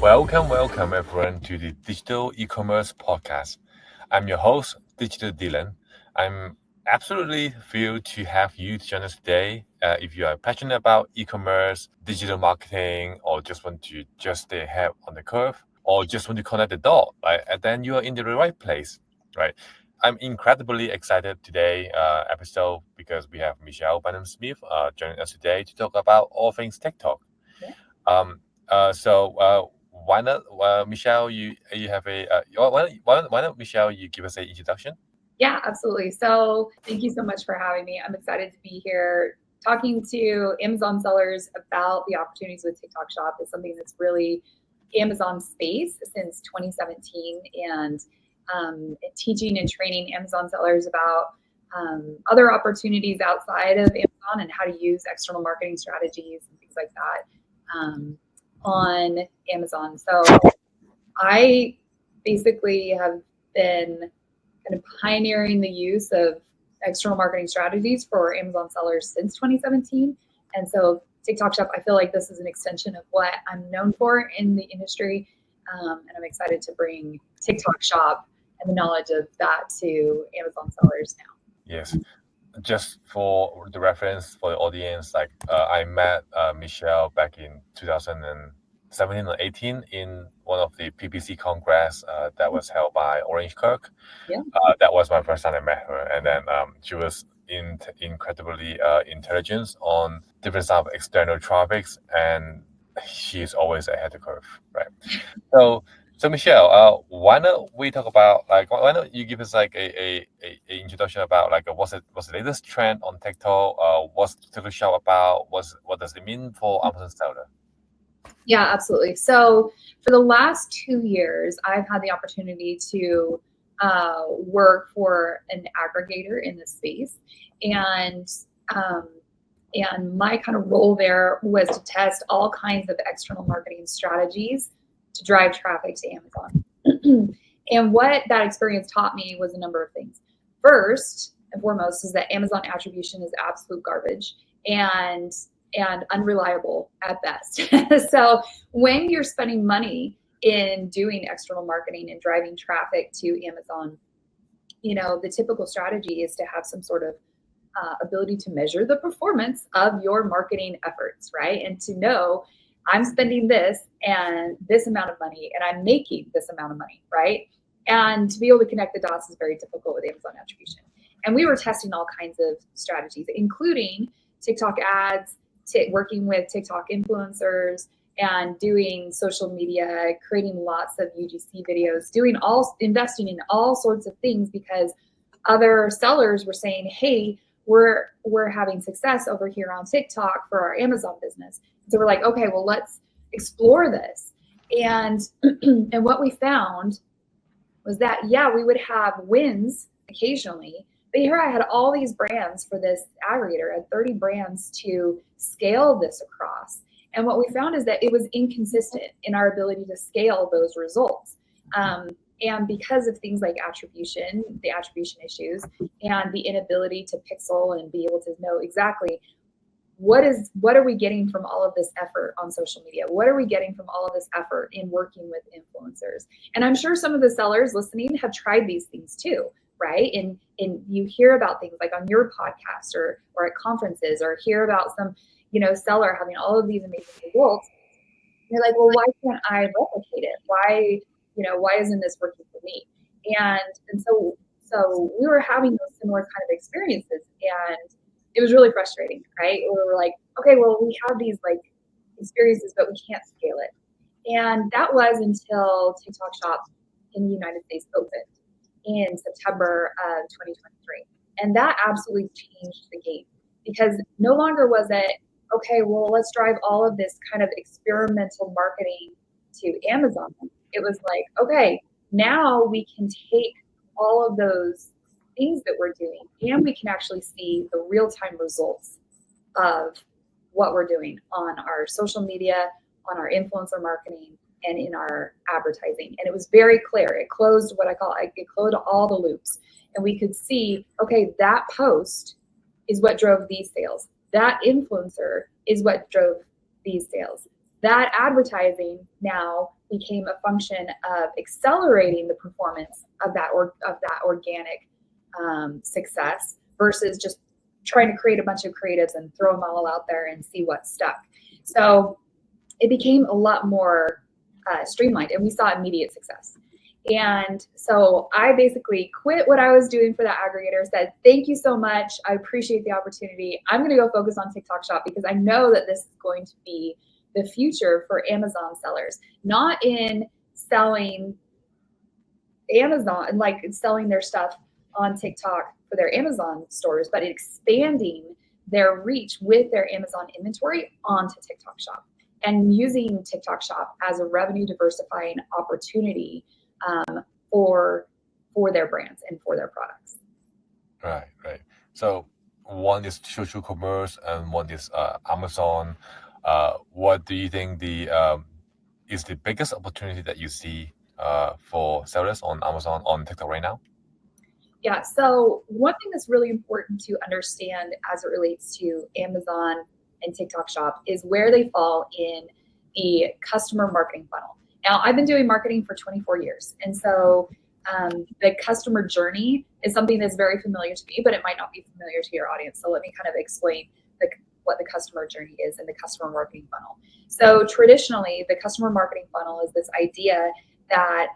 Welcome everyone to the Digital E-commerce podcast. I'm your host, Digital Dylan. I'm absolutely thrilled to have you join us today. If you are passionate about e-commerce, digital marketing, or just want to just stay ahead on the curve, or just want to connect the dot, right? And then you are in the right place, right? I'm incredibly excited today episode because we have Michelle Barnum Smith joining us today to talk about all things TikTok. Um, so why not, Michelle? You have a why not Michelle? You give us an introduction. Yeah, absolutely. So thank you so much for having me. I'm excited to be here talking to Amazon sellers about the opportunities with TikTok Shop. Is something that's really Amazon space since 2017, and teaching and training Amazon sellers about other opportunities outside of Amazon and how to use external marketing strategies and things like that on Amazon. So I basically have been kind of pioneering the use of external marketing strategies for Amazon sellers since 2017. And so TikTok Shop, I feel like this is an extension of what I'm known for in the industry. And I'm excited to bring TikTok Shop and the knowledge of that to Amazon sellers now. Yes, just for the reference for the audience, I met Michelle back in 2017 or 18 in one of the PPC Congress that was held by Orange Kirk. Yeah. That was my first time I met her, and then she was incredibly intelligent on different type of external traffics, and she's always ahead of the curve, right? So Michelle, why not we talk about why don't you give us like a introduction about what's the latest trend on TikTok? What's TikTok Shop about? What does it mean for Amazon seller? Yeah, absolutely. So for the last 2 years, I've had the opportunity to work for an aggregator in this space, and my kind of role there was to test all kinds of external marketing strategies to drive traffic to Amazon. And what that experience taught me was a number of things. First and foremost is that Amazon attribution is absolute garbage and unreliable at best. So when you're spending money in doing external marketing and driving traffic to Amazon, the typical strategy is to have some sort of ability to measure the performance of your marketing efforts, right? And to know I'm spending this and this amount of money and I'm making this amount of money, right? And to be able to connect the dots is very difficult with Amazon attribution. And we were testing all kinds of strategies, including TikTok ads, working with TikTok influencers, and doing social media, creating lots of UGC videos, investing in all sorts of things because other sellers were saying, hey, we're having success over here on TikTok for our Amazon business. So we're like, okay, well, let's explore this. And and what we found was that, yeah, we would have wins occasionally, but here I had all these brands for this aggregator. I had 30 brands to scale this across. And what we found is that it was inconsistent in our ability to scale those results. And because of things like attribution, the attribution issues, and the inability to pixel and be able to know exactly what are we getting from all of this effort on social media? What are we getting from all of this effort in working with influencers? And I'm sure some of the sellers listening have tried these things too, right? And you hear about things like on your podcast or at conferences, or hear about some, seller having all of these amazing results. You're like, well, why can't I replicate it? Why isn't this working for me? And so we were having those similar kind of experiences, and it was really frustrating, right? We were like, okay, well, we have these like experiences, but we can't scale it. And that was until TikTok Shop in the United States opened in September of 2023. And that absolutely changed the game, because no longer was it, okay, well, let's drive all of this kind of experimental marketing to Amazon. It was like, okay, now we can take all of those things that we're doing and we can actually see the real-time results of what we're doing on our social media, on our influencer marketing, and in our advertising. And it was very clear. It closed it closed all the loops. And we could see, okay, that post is what drove these sales. That influencer is what drove these sales. That advertising now became a function of accelerating the performance of that organic success versus just trying to create a bunch of creatives and throw them all out there and see what stuck. So it became a lot more streamlined, and we saw immediate success. And so I basically quit what I was doing for that aggregator, said, thank you so much. I appreciate the opportunity. I'm going to go focus on TikTok Shop because I know that this is going to be the future for Amazon sellers, not in selling Amazon, like selling their stuff on TikTok for their Amazon stores, but expanding their reach with their Amazon inventory onto TikTok Shop and using TikTok Shop as a revenue diversifying opportunity for their brands and for their products. Right. So one is social commerce and one is Amazon. What do you think is the biggest opportunity that you see for sellers on Amazon, on TikTok right now? Yeah, so one thing that's really important to understand as it relates to Amazon and TikTok Shop is where they fall in the customer marketing funnel. Now, I've been doing marketing for 24 years, and so the customer journey is something that's very familiar to me, but it might not be familiar to your audience. So let me kind of explain what the customer journey is in the customer marketing funnel. So traditionally, the customer marketing funnel is this idea that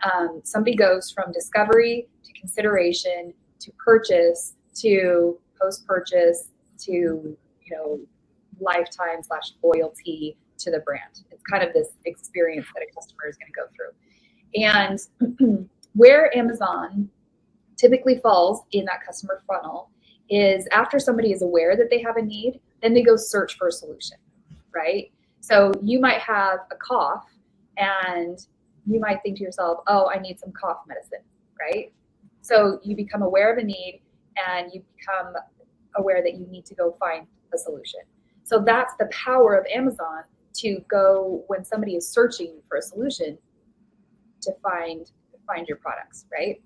somebody goes from discovery to consideration to purchase to post-purchase to lifetime / loyalty to the brand. It's kind of this experience that a customer is going to go through. And where Amazon typically falls in that customer funnel is after somebody is aware that they have a need, then they go search for a solution, right? So you might have a cough and you might think to yourself, oh, I need some cough medicine, right? So you become aware of a need and you become aware that you need to go find a solution. So that's the power of Amazon, to go when somebody is searching for a solution to find your products, right?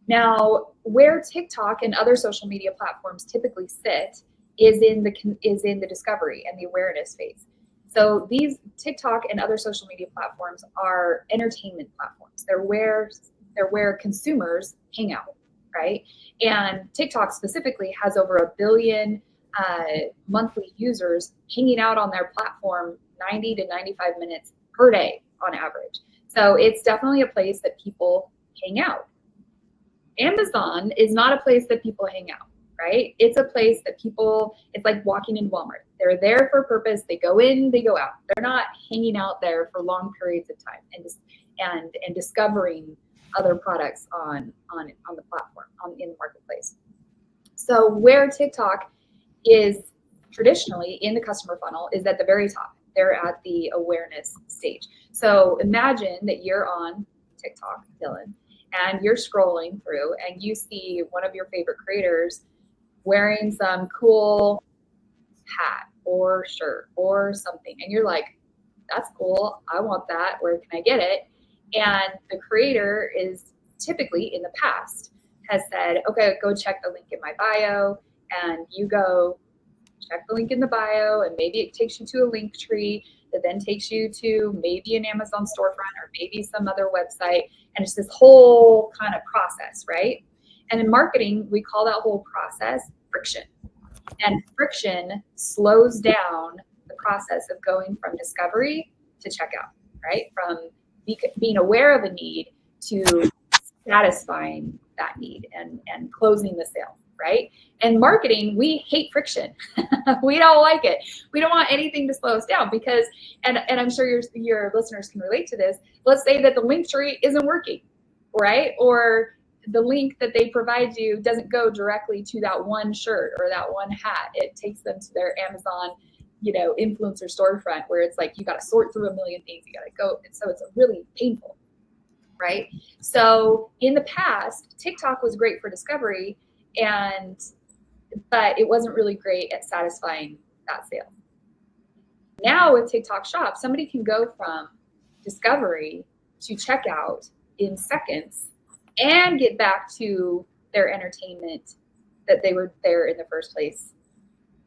Now, where TikTok and other social media platforms typically sit is in the discovery and the awareness phase. So these TikTok and other social media platforms are entertainment platforms. They're where consumers hang out, right? And TikTok specifically has over 1 billion monthly users hanging out on their platform 90 to 95 minutes per day on average. So it's definitely a place that people hang out. Amazon is not a place that people hang out, right? It's a place that it's like walking in Walmart. They're there for a purpose. They go in, they go out. They're not hanging out there for long periods of time and discovering other products on the platform, in the marketplace. So where TikTok is traditionally in the customer funnel is at the very top. They're at the awareness stage. So imagine that you're on TikTok, Dylan, and you're scrolling through and you see one of your favorite creators wearing some cool hat or shirt or something. And you're like, that's cool. I want that. Where can I get it? And the creator is typically, in the past, has said, okay, go check the link in my bio. And you go check the link in the bio, and maybe it takes you to a link tree that then takes you to maybe an Amazon storefront or maybe some other website. And it's this whole kind of process, right? And in marketing, we call that whole process friction. And friction slows down the process of going from discovery to checkout, right? From being aware of a need to satisfying that need and closing the sale, right? And marketing, we hate friction. We don't like it. We don't want anything to slow us down because, and I'm sure your listeners can relate to this. Let's say that the link tree isn't working, right? Or the link that they provide you doesn't go directly to that one shirt or that one hat. It takes them to their Amazon, influencer storefront where it's like you got to sort through a million things. You got to go. And so it's really painful, right? So in the past, TikTok was great for discovery, but it wasn't really great at satisfying that sale. Now with TikTok Shop, somebody can go from discovery to checkout in seconds and get back to their entertainment that they were there in the first place,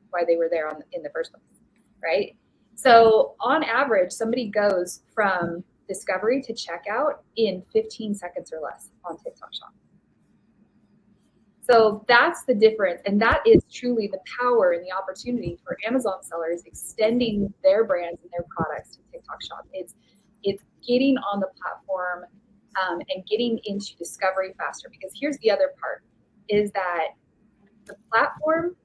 why they were there in the first place, right? So on average, somebody goes from discovery to checkout in 15 seconds or less on TikTok Shop. So that's the difference. And that is truly the power and the opportunity for Amazon sellers extending their brands and their products to TikTok Shop. It's getting on the platform and getting into discovery faster. Because here's the other part, is that the platform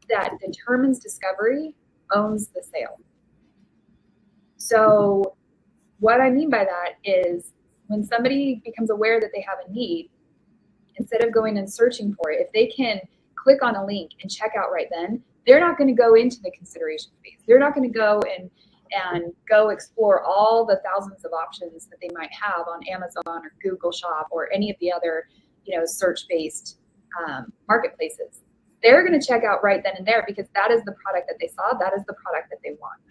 that determines discovery owns the sale. So what I mean by that is when somebody becomes aware that they have a need, instead of going and searching for it, if they can click on a link and check out right then, they're not going to go into the consideration phase. They're not going to go and go explore all the thousands of options that they might have on Amazon or Google Shop or any of the other, search-based marketplaces. They're going to check out right then and there because that is the product that they saw. That is the product that they want.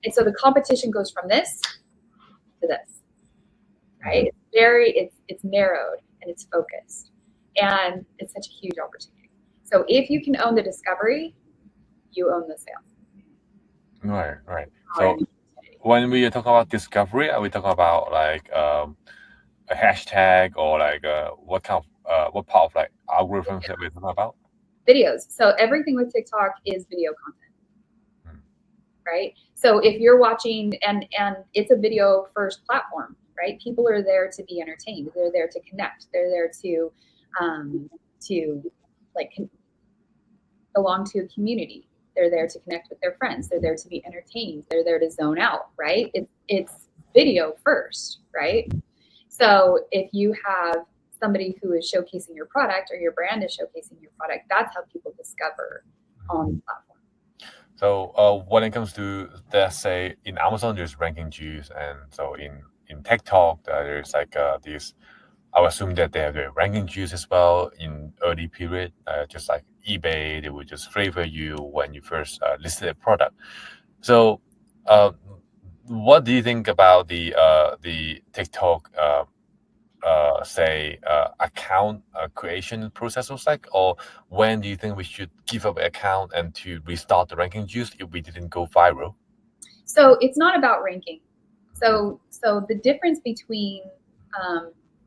And so the competition goes from this to this, right? It's narrowed and it's focused, and it's such a huge opportunity. So if you can own the discovery, you own the sale. Right. So when we talk about discovery, are we talking about like a hashtag or like what part of like algorithms that we're talking about? Videos. So everything with TikTok is video content, right? So if you're watching, and it's a video first platform, right? People are there to be entertained. They're there to connect. They're there to belong to a community. They're there to connect with their friends. They're there to be entertained. They're there to zone out, right? It's video first, right? So if you have somebody who is showcasing your product or your brand is showcasing your product, that's how people discover on the platform. So when it comes to, let's say, in Amazon, there's ranking juice, and so in TikTok, there's like these. I would assume that they have the ranking juice as well in early period, just like eBay. They would just flavor you when you first listed a product. So, what do you think about the TikTok account creation process was like, or when do you think we should give up an account and to restart the ranking juice if we didn't go viral? So it's not about ranking. So the difference between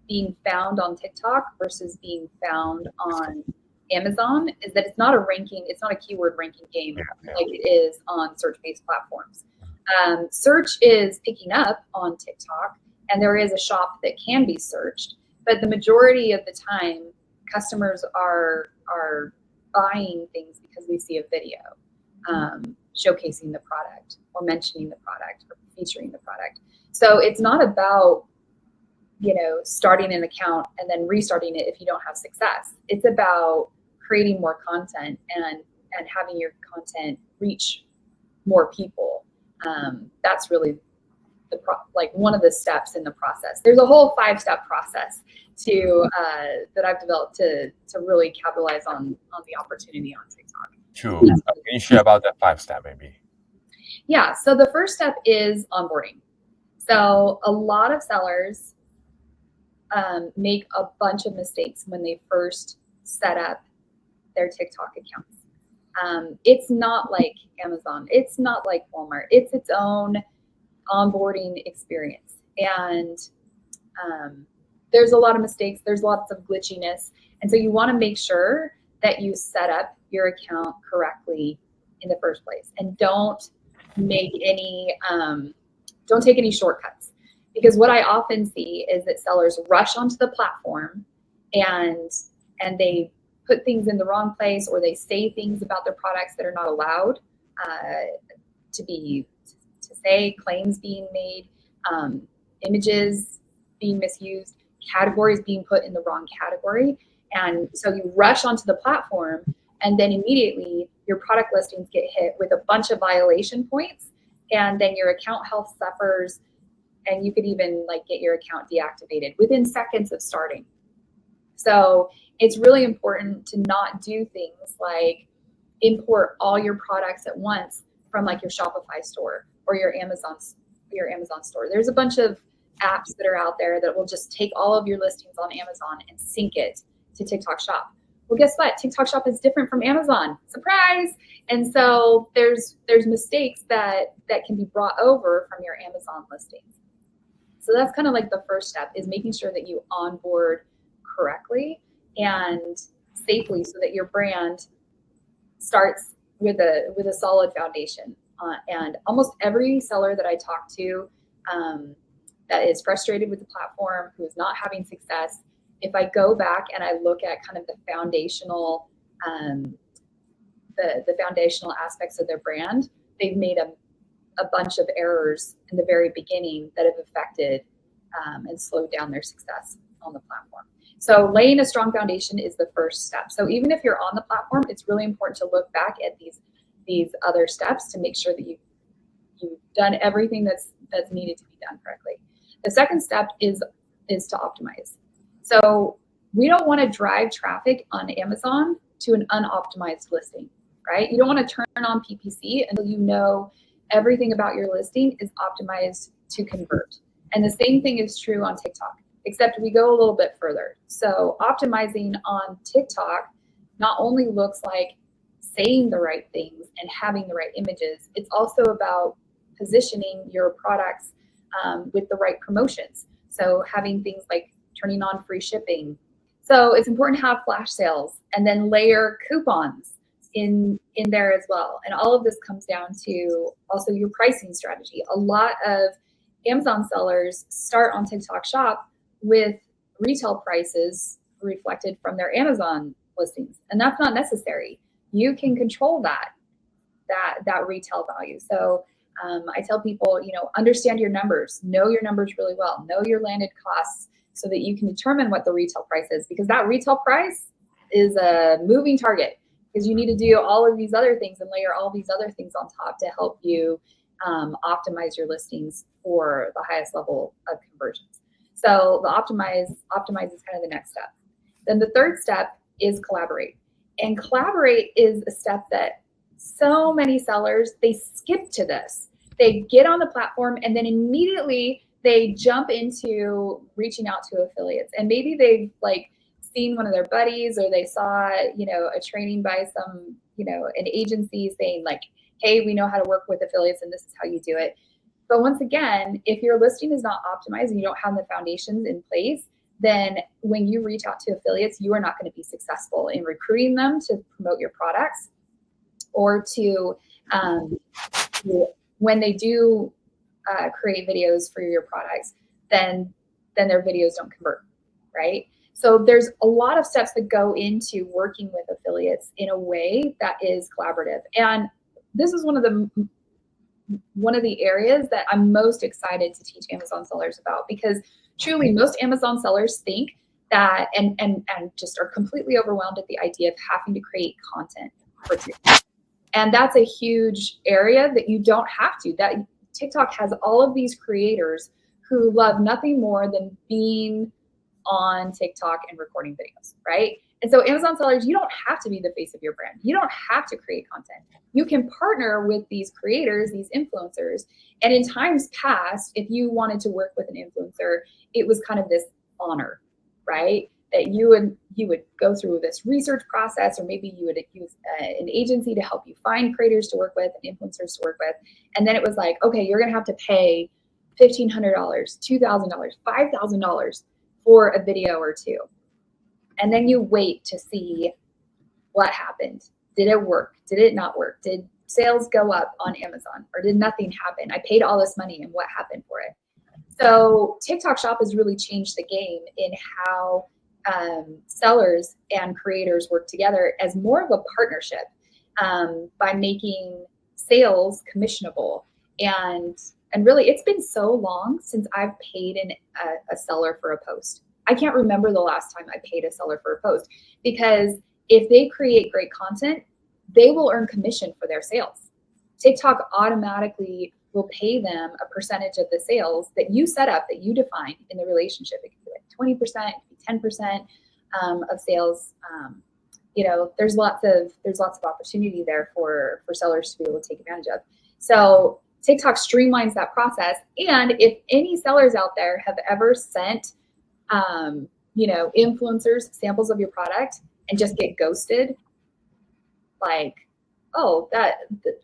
being found on TikTok versus being found on Amazon is that it's not a ranking, it's not a keyword ranking game like it is on search-based platforms. Search is picking up on TikTok, and there is a shop that can be searched, but the majority of the time, customers are buying things because they see a video showcasing the product or mentioning the product or featuring the product. So it's not about starting an account and then restarting it if you don't have success. It's about creating more content and having your content reach more people. That's really one of the steps in the process. There's a whole 5-step process that I've developed to really capitalize on the opportunity on TikTok. True. Can you share about that 5-step maybe? Yeah. So the first step is onboarding. So a lot of sellers make a bunch of mistakes when they first set up their TikTok accounts. It's not like Amazon. It's not like Walmart. It's its own onboarding experience. And there's a lot of mistakes. There's lots of glitchiness. And so you want to make sure that you set up your account correctly in the first place. And don't take any shortcuts. Because what I often see is that sellers rush onto the platform and they put things in the wrong place, or they say things about their products that are not allowed to say, claims being made, images being misused, categories being put in the wrong category. And so you rush onto the platform, and then immediately your product listings get hit with a bunch of violation points, and then your account health suffers. And you could even get your account deactivated within seconds of starting. So it's really important to not do things like import all your products at once from your Shopify store or your Amazon store. There's a bunch of apps that are out there that will just take all of your listings on Amazon and sync it to TikTok Shop. Well, guess what? TikTok Shop is different from Amazon. Surprise! And so there's mistakes that can be brought over from your Amazon listings. So that's kind of like the first step, is making sure that you onboard correctly and safely so that your brand starts with a solid foundation. And almost every seller that I talk to that is frustrated with the platform, who is not having success, if I go back and I look at kind of the foundational the foundational aspects of their brand, they've made a bunch of errors in the very beginning that have affected and slowed down their success on the platform. So laying a strong foundation is the first step. So even if you're on the platform, it's really important to look back at these other steps to make sure that you've done everything that's needed to be done correctly. The second step is to optimize. So we don't want to drive traffic on Amazon to an unoptimized listing, right? You don't want to turn on PPC until you know everything about your listing is optimized to convert. And the same thing is true on TikTok, except we go a little bit further. So optimizing on TikTok not only looks like saying the right things and having the right images, it's also about positioning your products with the right promotions. So having things like turning on free shipping. So it's important to have flash sales and then layer coupons in there as well. And all of this comes down to also your pricing strategy. A lot of Amazon sellers start on TikTok Shop with retail prices reflected from their Amazon listings, and that's not necessary. You can control that retail value. So I tell people, understand your numbers, know your numbers really well, know your landed costs, so that you can determine what the retail price is, because that retail price is a moving target, because you need to do all of these other things and layer all these other things on top to help you optimize your listings for the highest level of conversions. So the optimize is kind of the next step. Then the third step is collaborate. And collaborate is a step that so many sellers, they skip to this. They get on the platform and then immediately they jump into reaching out to affiliates. And maybe they've seen one of their buddies, or they saw, a training by some, an agency saying hey, we know how to work with affiliates and this is how you do it. But once again, if your listing is not optimized and you don't have the foundations in place, then when you reach out to affiliates, you are not going to be successful in recruiting them to promote your products, or to when they do create videos for your products, then their videos don't convert, right? So there's a lot of steps that go into working with affiliates in a way that is collaborative. And this is one of the areas that I'm most excited to teach Amazon sellers about, because truly most Amazon sellers think that and just are completely overwhelmed at the idea of having to create content for TikTok. And that's a huge area that you don't have to. That TikTok has all of these creators who love nothing more than being on TikTok and recording videos, right? And so Amazon sellers, you don't have to be the face of your brand. You don't have to create content. You can partner with these creators, these influencers. And in times past, if you wanted to work with an influencer, it was kind of this honor, right? That you would go through this research process, or maybe you would use an agency to help you find creators to work with and influencers to work with. And then it was like, okay, you're going to have to pay $1,500, $2,000, $5,000 for a video or two. And then you wait to see what happened. Did it work? Did it not work? Did sales go up on Amazon, or did nothing happen? I paid all this money, and what happened for it? So TikTok Shop has really changed the game in how sellers and creators work together as more of a partnership, by making sales commissionable. And really, it's been so long since I've paid a seller for a post. I can't remember the last time I paid a seller for a post, because if they create great content, they will earn commission for their sales. TikTok automatically will pay them a percentage of the sales that you set up, that you define in the relationship. It can be 20%, it can be 10% of sales. There's lots of opportunity there for sellers to be able to take advantage of. So TikTok streamlines that process. And if any sellers out there have ever sent influencers samples of your product and just get ghosted, oh,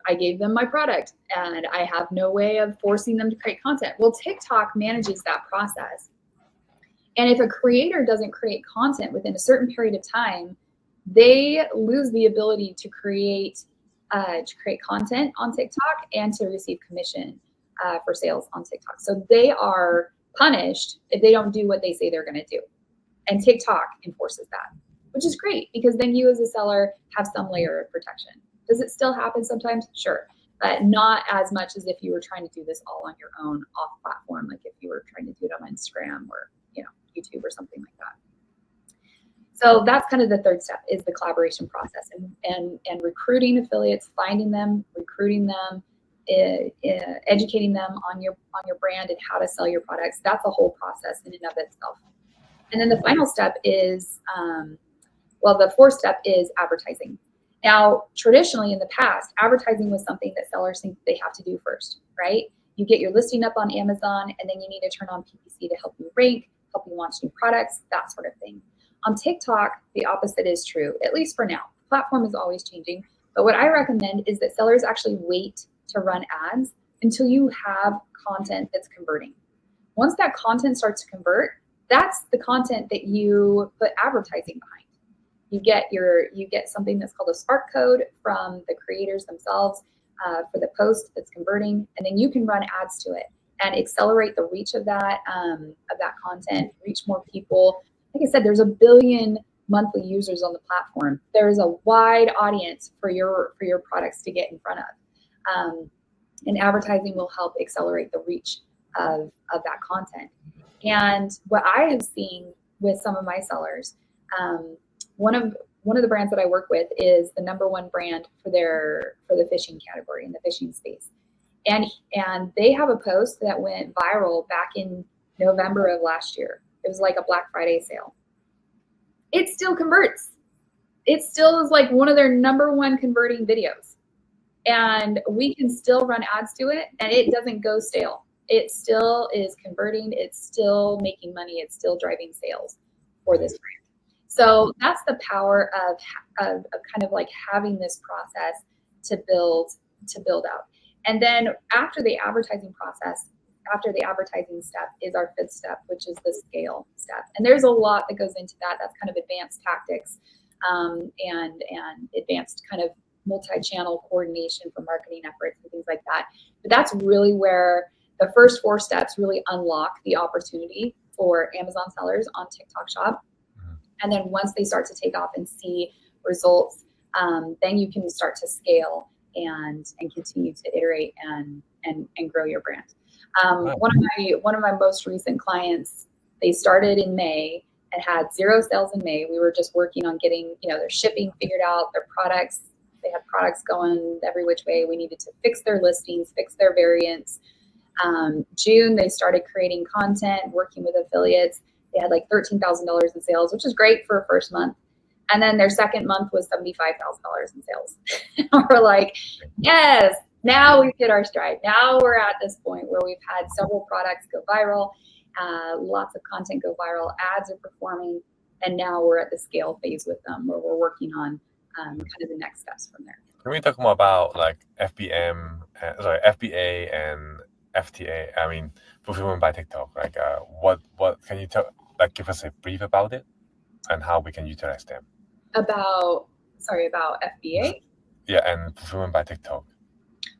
I gave them my product and I have no way of forcing them to create content. Well, TikTok manages that process. And if a creator doesn't create content within a certain period of time, they lose the ability to create content on TikTok and to receive commission for sales on TikTok. So they are punished if they don't do what they say they're going to do. And TikTok enforces that, which is great because then you as a seller have some layer of protection. Does it still happen sometimes? Sure, but not as much as if you were trying to do this all on your own off platform, like if you were trying to do it on Instagram or YouTube or something like that. So that's kind of the third step is the collaboration process and recruiting affiliates, finding them, recruiting them, educating them on your brand and how to sell your products. That's a whole process in and of itself. And then the final step is, the fourth step is advertising. Now, traditionally in the past, advertising was something that sellers think they have to do first, right? You get your listing up on Amazon, and then you need to turn on PPC to help you rank, help you launch new products, that sort of thing. On TikTok, the opposite is true, at least for now. The platform is always changing. But what I recommend is that sellers actually wait to run ads until you have content that's converting. Once that content starts to convert, that's the content that you put advertising behind. You get something that's called a spark code from the creators themselves for the post that's converting, and then you can run ads to it and accelerate the reach of that content, reach more people. Like I said, there's 1 billion monthly users on the platform. There is a wide audience for your products to get in front of, and advertising will help accelerate the reach of that content. And what I have seen with some of my sellers, one of the brands that I work with is the #1 brand for the fishing category in the fishing space. And they have a post that went viral back in November of last year. It was like a Black Friday sale. It still converts. It still is like one of their #1 converting videos. And we can still run ads to it and it doesn't go stale. It still is converting. It's still making money. It's still driving sales for this brand. So that's the power of kind of like having this process to build out. And then after the advertising process, after the advertising step is our 5th step, which is the scale step. And there's a lot that goes into that. That's kind of advanced tactics and advanced kind of multi-channel coordination for marketing efforts and things like that. But that's really where the first 4 steps really unlock the opportunity for Amazon sellers on TikTok Shop. And then once they start to take off and see results, then you can start to scale and continue to iterate and grow your brand. One of my most recent clients, they started in May and had 0 sales in May. We were just working on getting their shipping figured out, their products. They had products going every which way. We needed to fix their listings, fix their variants. June, they started creating content, working with affiliates. They had like $13,000 in sales, which is great for a first month. And then their second month was $75,000 in sales. We're like, yes, now we've hit our stride. Now we're at this point where we've had several products go viral, lots of content go viral, ads are performing, and now we're at the scale phase with them where we're working on kind of the next steps from there. Can we talk more about like FBA and FTA? I mean, fulfillment by TikTok. Like, what can you give us a brief about it and how we can utilize them? About FBA? Yeah, and fulfillment by TikTok.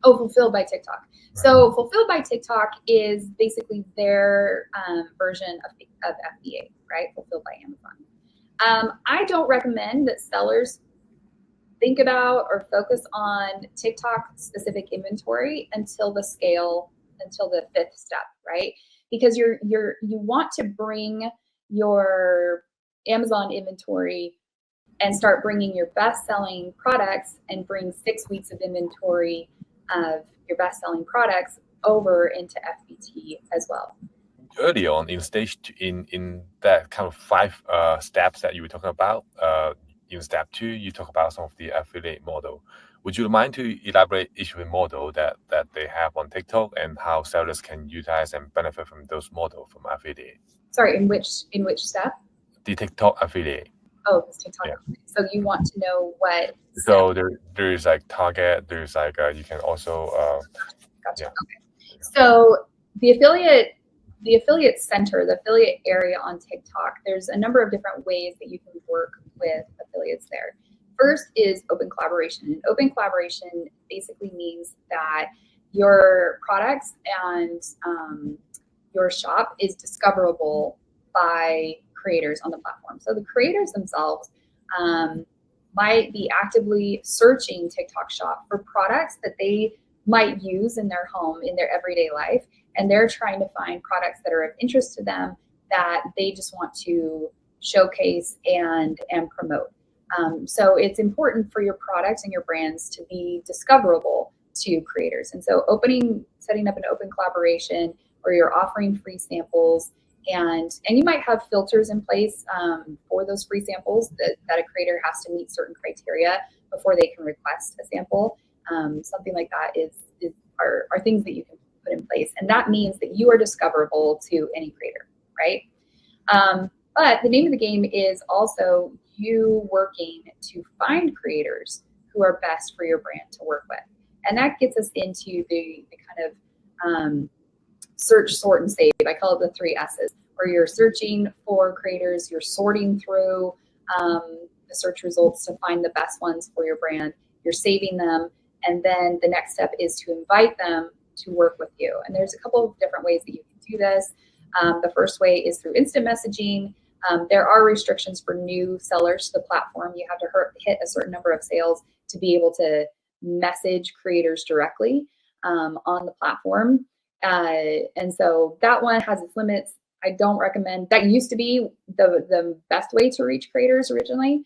Oh, Fulfilled by TikTok. So Fulfilled by TikTok is basically their version of FBA, right? Fulfilled by Amazon. I don't recommend that sellers think about or focus on TikTok specific inventory until the 5th step, right? Because you want to bring your Amazon inventory and start bringing your best-selling products and bring 6 weeks of inventory of your best-selling products over into FBT as well. Early on in that kind of 5 steps that you were talking about, in step 2, you talk about some of the affiliate model. Would you mind to elaborate each of the model that they have on TikTok and how sellers can utilize and benefit from those models from affiliate? Sorry, in which step? The TikTok affiliate. Oh, this TikTok. Yeah. So you want to know what? So there's like Target. There's like you can also Gotcha. yeah. Okay. So the affiliate center, the affiliate area on TikTok, there's a number of different ways that you can work with affiliates there. First is open collaboration. And open collaboration basically means that your products and your shop is discoverable by creators on the platform. So the creators themselves might be actively searching TikTok Shop for products that they might use in their home in their everyday life, and they're trying to find products that are of interest to them that they just want to showcase and promote. So it's important for your products and your brands to be discoverable to creators. And so setting up an open collaboration where you're offering free samples, and you might have filters in place for those free samples that a creator has to meet certain criteria before they can request a sample. Something like that are things that you can put in place, and that means that you are discoverable to any creator, right? But the name of the game is also you working to find creators who are best for your brand to work with, and that gets us into the kind of search, sort, and save. I call it the 3 S's, where you're searching for creators, you're sorting through the search results to find the best ones for your brand, you're saving them, and then the next step is to invite them to work with you. And there's a couple of different ways that you can do this. The first way is through instant messaging. There are restrictions for new sellers to the platform. You have to hit a certain number of sales to be able to message creators directly on the platform. And so that one has its limits. I don't recommend. That used to be the best way to reach creators originally.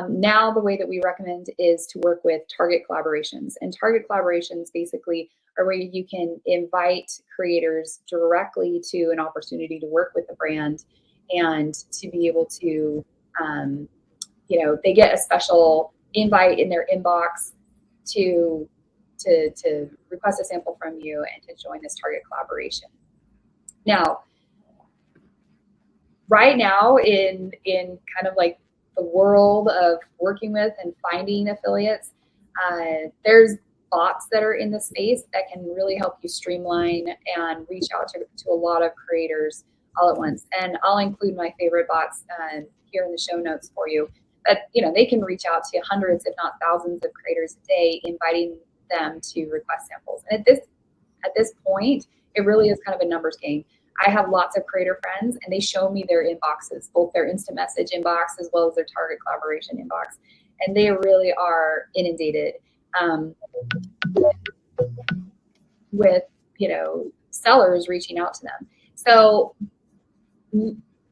Now the way that we recommend is to work with target collaborations. And target collaborations basically are where you can invite creators directly to an opportunity to work with the brand, and to be able to, they get a special invite in their inbox to request a sample from you and to join this target collaboration. Now, right now in kind of like the world of working with and finding affiliates, there's bots that are in the space that can really help you streamline and reach out to a lot of creators all at once. And I'll include my favorite bots here in the show notes for you. But they can reach out to hundreds, if not thousands, of creators a day, inviting them to request samples. And at this point, it really is kind of a numbers game. I have lots of creator friends, and they show me their inboxes, both their instant message inbox as well as their target collaboration inbox, and they really are inundated with sellers reaching out to them. So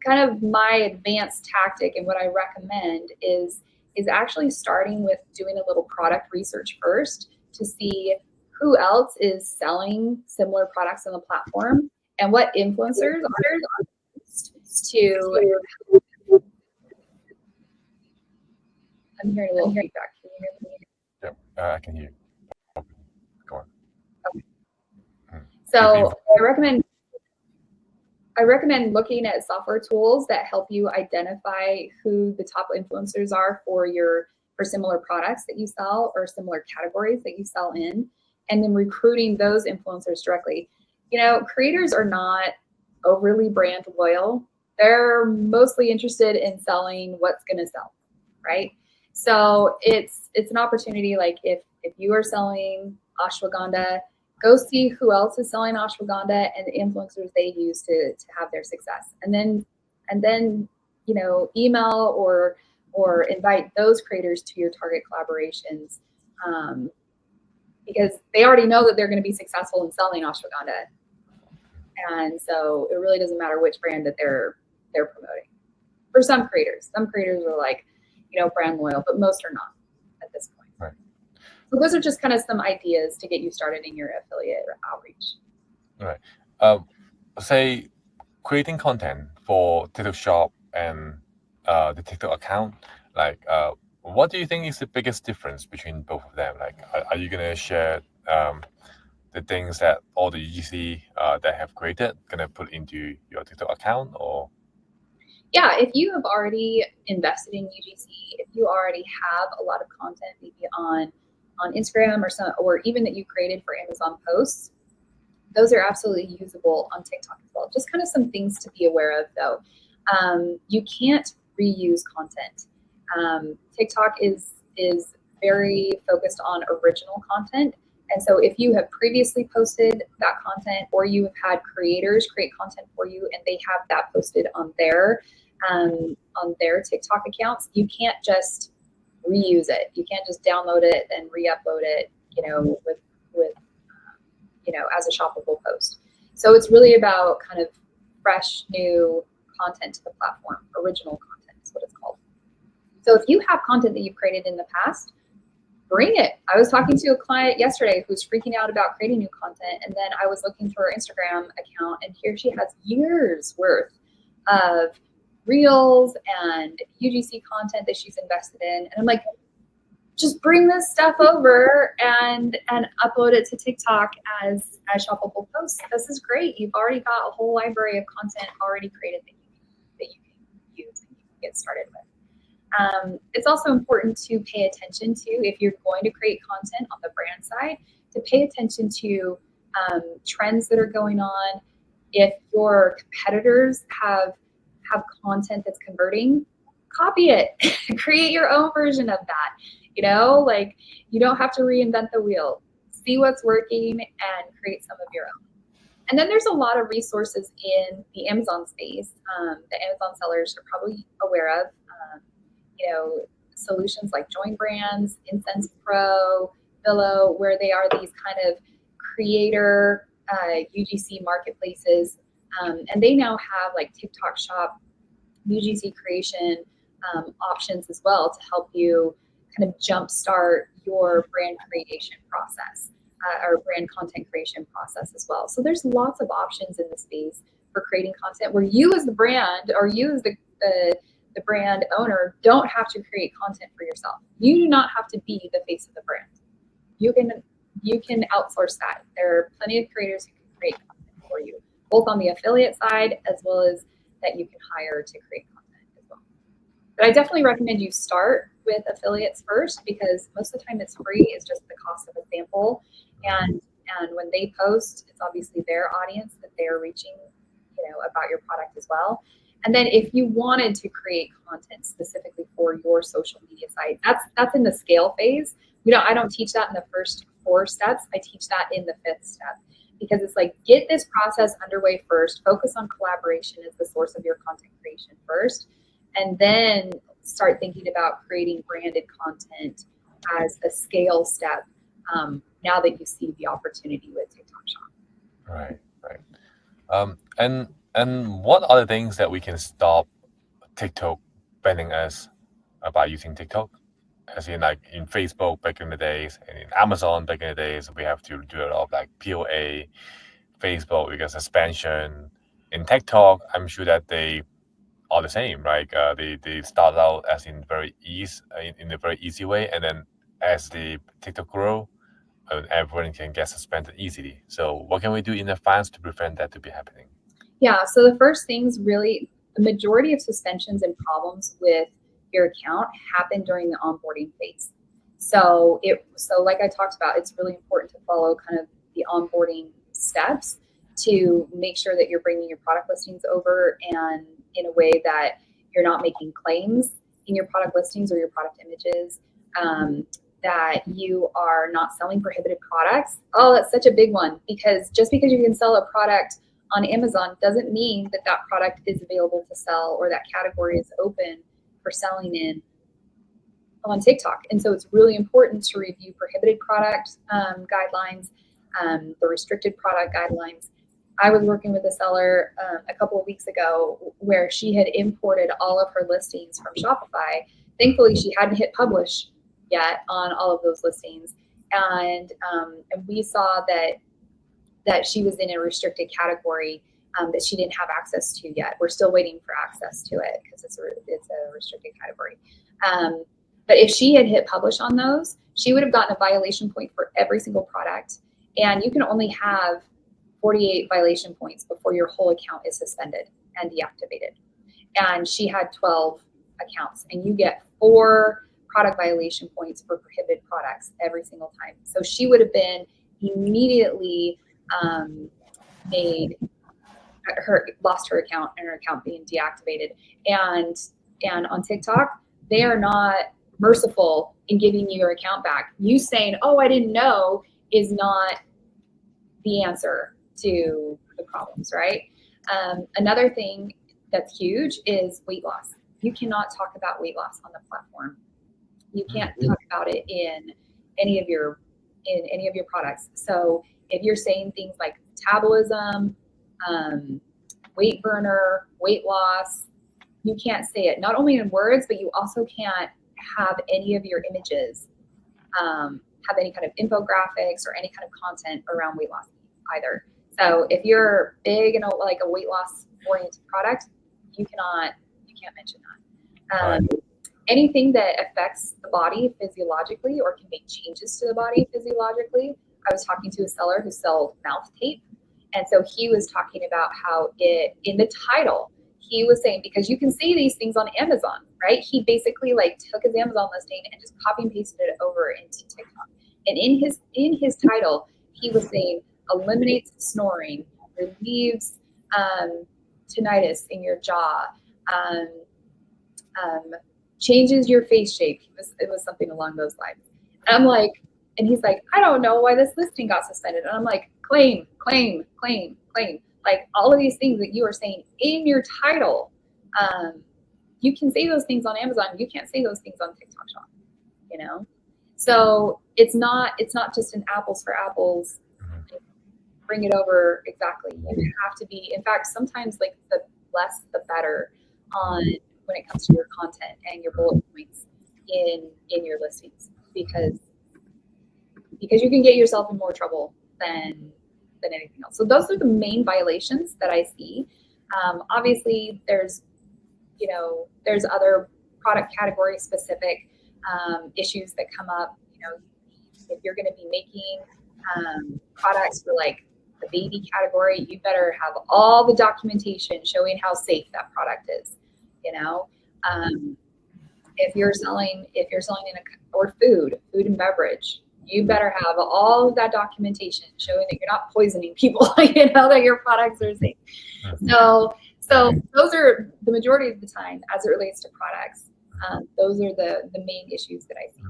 kind of my advanced tactic and what I recommend is actually starting with doing a little product research first to see who else is selling similar products on the platform and what influencers are to. I'm hearing a little feedback. Can you hear me? Yeah, I can hear you. Go on. Okay. So I recommend looking at software tools that help you identify who the top influencers are for similar products that you sell or similar categories that you sell in, and then recruiting those influencers directly. Creators are not overly brand loyal. They're mostly interested in selling what's going to sell, right? So it's an opportunity. Like if you are selling ashwagandha, go see who else is selling ashwagandha and the influencers they use to have their success, and then email or invite those creators to your target collaborations, because they already know that they're going to be successful in selling ashwagandha, and so it really doesn't matter which brand that they're promoting. For some creators are like brand loyal, but most are not at this point. Right. So those are just kind of some ideas to get you started in your affiliate outreach. Right. Say creating content for TikTok Shop and the TikTok account. Like, what do you think is the biggest difference between both of them? Like, are you gonna share the things that all the UGC that have created gonna put into your TikTok account, or? Yeah, if you have already invested in UGC, if you already have a lot of content, maybe on Instagram or even that you created for Amazon posts, those are absolutely usable on TikTok as well. Just kind of some things to be aware of, though. You can't reuse content. TikTok is very focused on original content, and so if you have previously posted that content, or you have had creators create content for you, and they have that posted on their TikTok accounts, you can't just reuse it. You can't just download it and re-upload it, with as a shoppable post. So it's really about kind of fresh, new content to the platform. Original content is what it's called. So if you have content that you've created in the past, bring it. I was talking to a client yesterday who's freaking out about creating new content, and then I was looking through her Instagram account, and here she has years worth of reels and UGC content that she's invested in. And I'm like, just bring this stuff over and upload it to TikTok as shoppable posts. This is great. You've already got a whole library of content already created that you can use and you can get started with. It's also important to pay attention to, if you're going to create content on the brand side, to pay attention to trends that are going on. If your competitors have content that's converting, copy it. Create your own version of that. Like, you don't have to reinvent the wheel. See what's working and create some of your own. And then there's a lot of resources in the Amazon space that Amazon sellers are probably aware of. Solutions like Join Brands, Incense Pro, Billow, where they are these kind of creator UGC marketplaces. And they now have like TikTok Shop, UGC creation options as well to help you kind of jumpstart your brand creation process or brand content creation process as well. So there's lots of options in the space for creating content where you as the brand, or you as the brand owner, don't have to create content for yourself. You do not have to be the face of the brand. You can outsource that. There are plenty of creators who can create content for you, both on the affiliate side as well as that you can hire to create content as well. But I definitely recommend you start with affiliates first, because most of the time it's free. It's just the cost of a sample. And when they post, it's obviously their audience that they're reaching, about your product as well. And then if you wanted to create content specifically for your social media site, that's in the scale phase. I don't teach that in the first 4 steps. I teach that in the 5th step, because it's like, get this process underway first, focus on collaboration as the source of your content creation first, and then start thinking about creating branded content as a scale step, now that you see the opportunity with TikTok Shop. Right. And what are the things that we can stop TikTok banning us about using TikTok? As in, like in Facebook back in the days, and in Amazon back in the days, we have to do a lot of like POA. Facebook, because suspension. In TikTok, I'm sure that they are the same, right? They start out as in in a very easy way, and then as the TikTok grow, everyone can get suspended easily. So what can we do in advance to prevent that to be happening? Yeah, so the first things, really, the majority of suspensions and problems with your account happen during the onboarding phase. So like I talked about, it's really important to follow kind of the onboarding steps to make sure that you're bringing your product listings over, and in a way that you're not making claims in your product listings or your product images, that you are not selling prohibited products. Oh, that's such a big one, because just because you can sell a product on Amazon doesn't mean that that product is available to sell, or that category is open for selling in on TikTok. And so it's really important to review prohibited product guidelines, the restricted product guidelines. I was working with a seller a couple of weeks ago where she had imported all of her listings from Shopify. Thankfully, she hadn't hit publish yet on all of those listings. And we saw that she was in a restricted category that she didn't have access to yet. We're still waiting for access to it because it's a restricted category. But if she had hit publish on those, she would have gotten a violation point for every single product. And you can only have 48 violation points before your whole account is suspended and deactivated. and she had 12 accounts, and you get 4 product violation points for prohibited products every single time. So she would have been immediately lost her account and her account being deactivated. And on TikTok, they are not merciful in giving you your account back. You saying, "Oh, I didn't know," is not the answer to the problems, right? Another thing that's huge is weight loss. You cannot talk about weight loss on the platform. You can't talk about it in any of your products. So if you're saying things like metabolism, weight burner, weight loss, you can't say it not only in words, but you also can't have any of your images have any kind of infographics or any kind of content around weight loss either. So if you're big in like a weight loss oriented product, you can't mention that. Anything that affects the body physiologically or can make changes to the body physiologically. I was talking to a seller who sells mouth tape. And so he was talking about how in the title, he was saying, because you can see these things on Amazon, right? He basically like took his Amazon listing and just copy and pasted it over into TikTok. And in his title, he was saying, eliminates snoring, relieves tinnitus in your jaw, changes your face shape. It was something along those lines. And I'm like, and he's like, I don't know why this listing got suspended. And I'm like, claim. Like all of these things that you are saying in your title, you can say those things on Amazon. You can't say those things on TikTok Shop, you know? So it's not just an apples for apples, bring it over exactly. You have to be, in fact, sometimes like the less the better on when it comes to your content and your bullet points in your listings, because you can get yourself in more trouble than anything else. So those are the main violations that I see. Obviously, there's other product category specific issues that come up. You know, if you're going to be making products for like the baby category, you better have all the documentation showing how safe that product is. You know, if you're selling or food and beverage, you better have all of that documentation showing that you're not poisoning people, you know, that your products are safe. So those are the majority of the time as it relates to products. Those are the main issues that I see.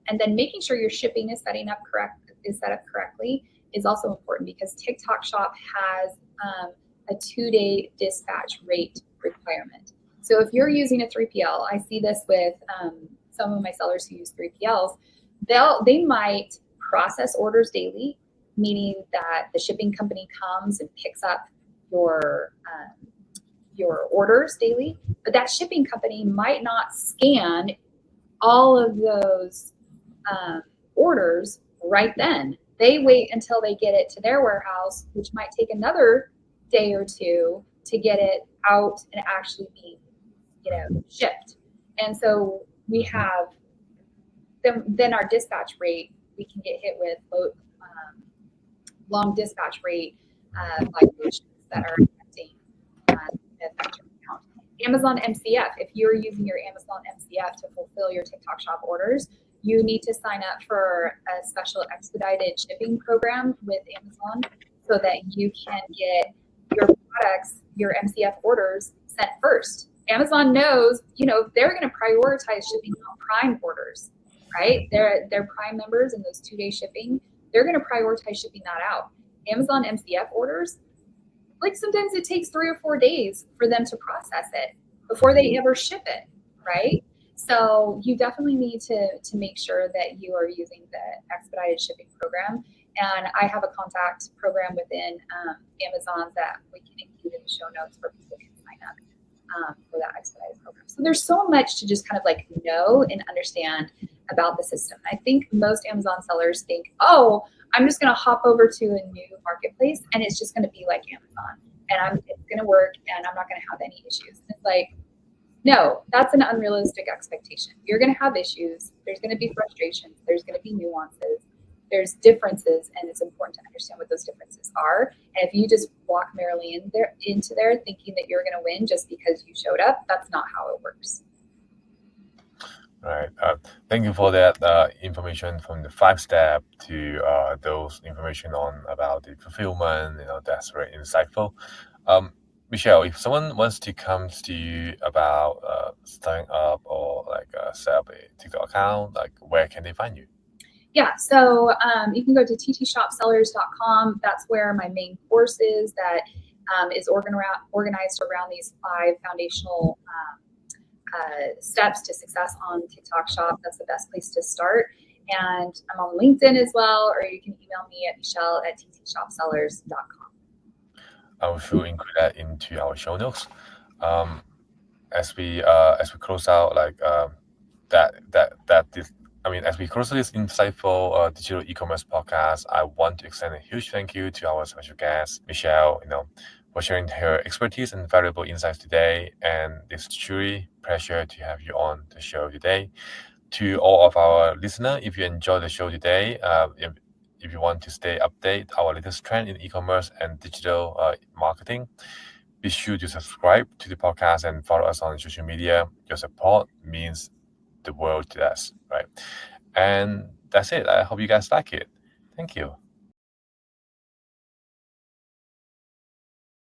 And then making sure your shipping is set up correctly is also important, because TikTok Shop has a 2-day dispatch rate requirement. So if you're using a 3PL, I see this with some of my sellers who use 3PLs. They might process orders daily, meaning that the shipping company comes and picks up your orders daily, but that shipping company might not scan all of those orders right then. They wait until they get it to their warehouse, which might take another day or two to get it out and actually be, shipped. And so we have then our dispatch rate, we can get hit with long dispatch rate violations that are affecting your account. Amazon MCF, if you're using your Amazon MCF to fulfill your TikTok Shop orders, you need to sign up for a special expedited shipping program with Amazon so that you can get your products, your MCF orders sent first. Amazon knows, they're going to prioritize shipping on Prime orders, right? They're Prime members and those 2-day shipping. They're going to prioritize shipping that out. Amazon MCF orders, like sometimes it takes 3 or 4 days for them to process it before they ever ship it, right? So you definitely need to make sure that you are using the expedited shipping program. And I have a contact program within Amazon that we can include in the show notes for people who can sign up for that expedited program. So there's so much to just kind of like know and understand about the system. I think most Amazon sellers think, oh, I'm just going to hop over to a new marketplace and it's just going to be like Amazon and it's going to work and I'm not going to have any issues. And it's like, no, that's an unrealistic expectation. You're going to have issues. There's going to be frustrations. There's going to be nuances. there's differences, and it's important to understand what those differences are. And if you just walk merrily into there thinking that you're going to win just because you showed up, that's not how it works. Right. Thank you for that information from the 5 step to those information on about the fulfillment. That's very insightful. Michelle, if someone wants to come to you about starting up or like set up a TikTok account, like where can they find you? Yeah, so you can go to ttshopsellers.com. That's where my main course is that is organized around these 5 foundational steps to success on TikTok Shop. That's the best place to start. And I'm on LinkedIn as well, or you can email me at michelle@ttshopsellers.com. I will sure include that into our show notes. Um, as we close out, like as we close this insightful digital e-commerce podcast, I want to extend a huge thank you to our special guest, Michelle. For sharing her expertise and valuable insights today. And it's truly a pleasure to have you on the show today. To all of our listeners, if you enjoyed the show today, if you want to stay updated our latest trend in e-commerce and digital marketing, be sure to subscribe to the podcast and follow us on social media. Your support means the world to us, right? And that's it. I hope you guys like it. Thank you.